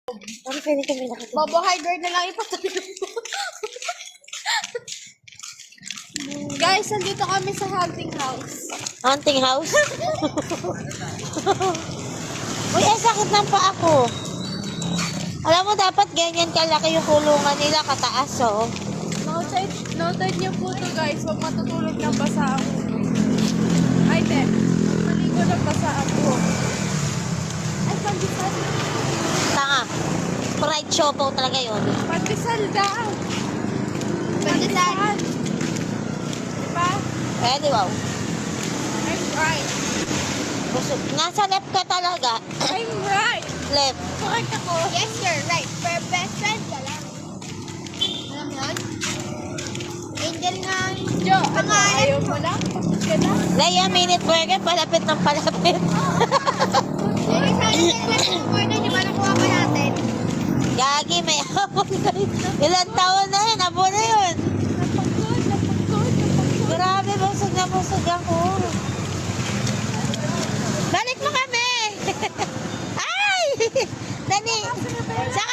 Ano pwede kami nakita? Bobo Hardware na lang ipatuloy mo. Guys, nandito kami sa hunting house. Hunting house? Uy, sakit ng paa ko. Alam mo, dapat ganyan kalaki yung kulungan nila, kataas, oh. Noted niyo po to guys, huwag matutulog ng basa ang ulo. Ay, te. Maligo ng basa ang ulo. Ay, pandesal. Tanga. Fried siopaw talaga yun. Pandesal daw. Pandesal. Diba? Pwede, wow. I'm right. Busog. Nasa left ka talaga. I'm right. Left. Correct ako. Yes, you're right. Pero best friend ka lang. Alam mo yun? Angel nga. Jo, ano? Ayaw mo lang? Tapos ka na? Leia, minute burger, palapit ng palapit. Sige, sana na lang order. Di ba nakuha pa natin? Gagi, may hapon na yun. Ilang taon na yun, abo na yun. Napagod. Grabe, busog na busog ako. Balik mo kami! Ay! Dali! Sa